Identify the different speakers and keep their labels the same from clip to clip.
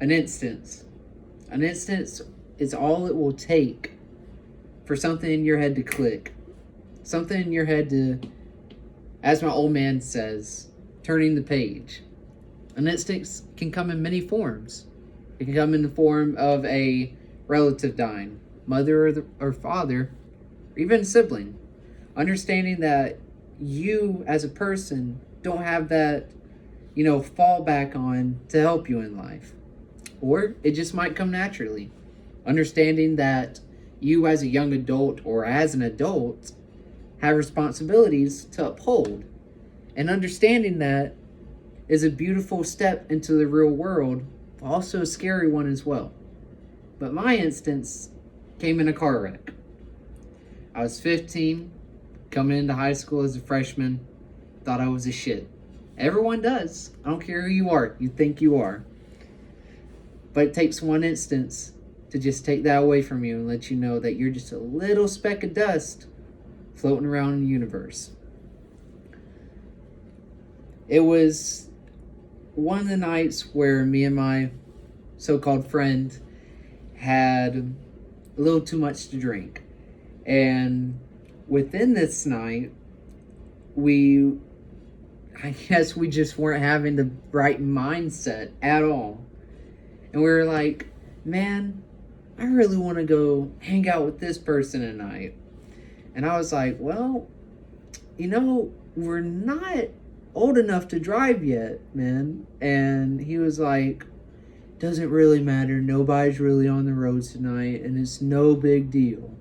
Speaker 1: An instance. An instance is all it will take for something in your head to click. Something in your head to, as my old man says, turning the page. An instance can come in many forms. It can come in the form of a relative dying, mother or father, or even a sibling. Understanding that you as a person don't have that, fall back on to help you in life. Or it just might come naturally. Understanding that you as a young adult or as an adult have responsibilities to uphold. And understanding that is a beautiful step into the real world, also a scary one as well. But my instance came in a car wreck. I was 15, coming into high school as a freshman, thought I was a shit. Everyone does. I don't care who you are, you think you are. But it takes one instance to just take that away from you and let you know that you're just a little speck of dust floating around in the universe. It was one of the nights where me and my so-called friend had a little too much to drink. And within this night, I guess we just weren't having the right mindset at all. And we were like, man, I really want to go hang out with this person tonight. And I was like, well, we're not old enough to drive yet, man. And he was like, doesn't really matter. Nobody's really on the roads tonight, and it's no big deal.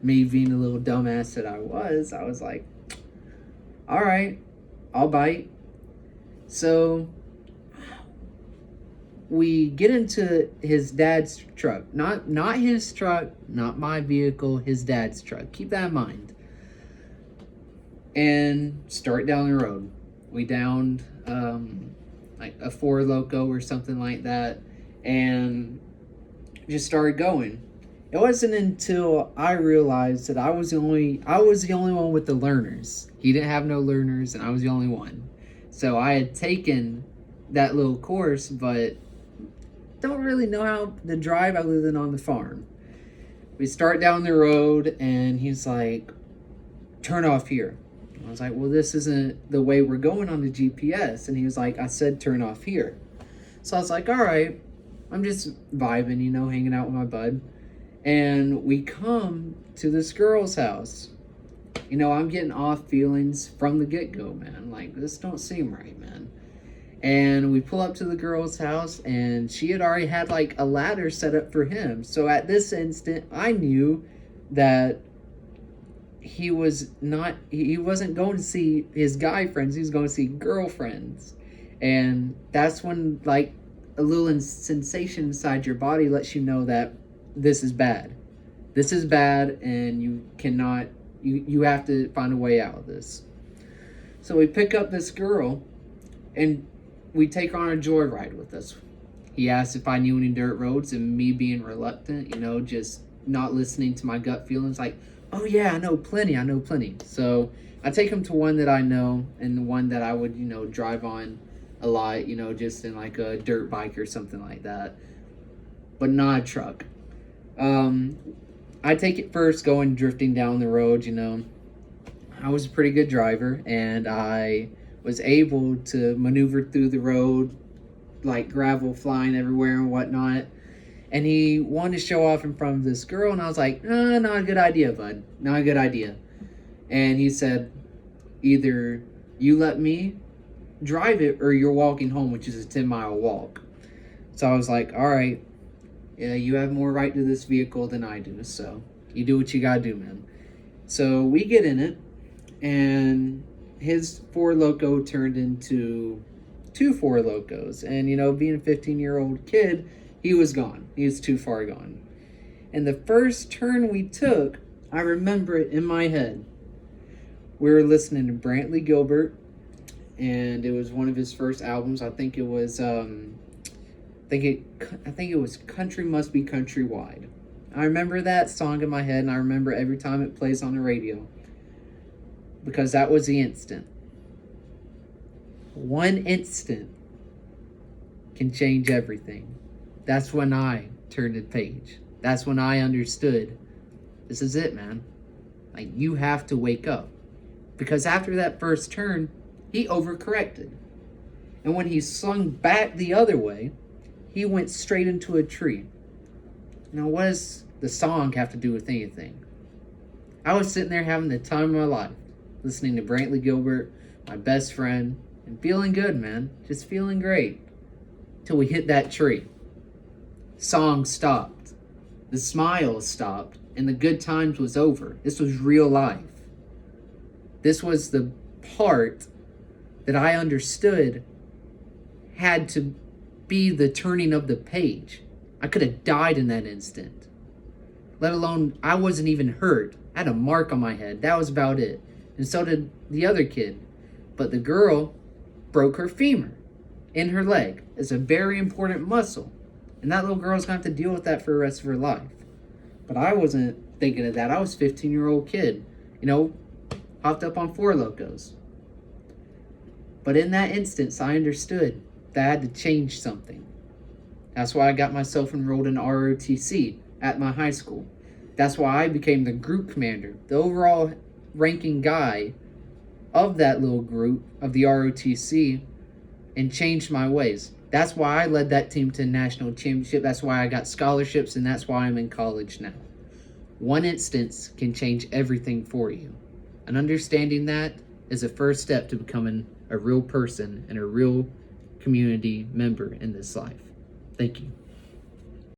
Speaker 1: Me being a little dumbass that I was like, all right, I'll bite. So we get into his dad's truck. Not his truck, not my vehicle, his dad's truck. Keep that in mind. And start down the road. We downed like a Four Loko or something like that, and just started going. It wasn't until I realized that I was the only one with the learners. He didn't have no learners, and I was the only one. So I had taken that little course, but don't really know how to drive other than on the farm. We start down the road, and he's like, turn off here. I was like, well, this isn't the way we're going on the GPS. And he was like, I said turn off here. So I was like, all right, I'm just vibing, hanging out with my bud. And we come to this girl's house. I'm getting off feelings from the get-go, man. Like, this don't seem right, man. And we pull up to the girl's house, and she had already had like a ladder set up for him. So at this instant, I knew that he wasn't going to see his guy friends, he was going to see girlfriends. And that's when like a little sensation inside your body lets you know that this is bad. This is bad, and you have to find a way out of this. So we pick up this girl, and we take her on a joyride with us. He asked if I knew any dirt roads, and me being reluctant, just not listening to my gut feelings, like, oh yeah, I know plenty. So I take him to one that I know, and the one that I would, drive on a lot, just in like a dirt bike or something like that, but not a truck. I take it first going drifting down the road. I was a pretty good driver, and I was able to maneuver through the road, like gravel flying everywhere and whatnot. And he wanted to show off in front of this girl, and I was like, not a good idea, bud. Not a good idea. And he said, either you let me drive it or you're walking home, which is a 10-mile walk. So I was like, all right, yeah, you have more right to this vehicle than I do, so you do what you gotta do, man. So we get in it, and his Four Loko turned into two Four Lokos. And, being a 15-year-old kid, he was gone. He was too far gone. And the first turn we took, I remember it in my head. We were listening to Brantley Gilbert, and it was one of his first albums. I think it was Country Must Be Countrywide. I remember that song in my head, and I remember every time it plays on the radio, because that was the instant. One instant can change everything. That's when I turned the page. That's when I understood, this is it, man. Like, you have to wake up. Because after that first turn, he overcorrected. And when he slung back the other way, he went straight into a tree. Now, what does the song have to do with anything? I was sitting there having the time of my life, listening to Brantley Gilbert, my best friend, and feeling good, man. Just feeling great. Till we hit that tree. Song stopped. The smile stopped. And the good times was over. This was real life. This was the part that I understood had to be the turning of the page. I could have died in that instant. Let alone, I wasn't even hurt. I had a mark on my head. That was about it. And so did the other kid. But the girl broke her femur in her leg. It's a very important muscle. And that little girl's going to have to deal with that for the rest of her life. But I wasn't thinking of that. I was a 15-year-old kid. Hopped up on Four Locos. But in that instance, I understood that I had to change something. That's why I got myself enrolled in ROTC at my high school. That's why I became the group commander, the overall ranking guy of that little group of the ROTC, and changed my ways. That's why I led that team to a national championship. That's why I got scholarships, and that's why I'm in college now. One instance can change everything for you. And understanding that is a first step to becoming a real person and a real community member in this life. Thank you.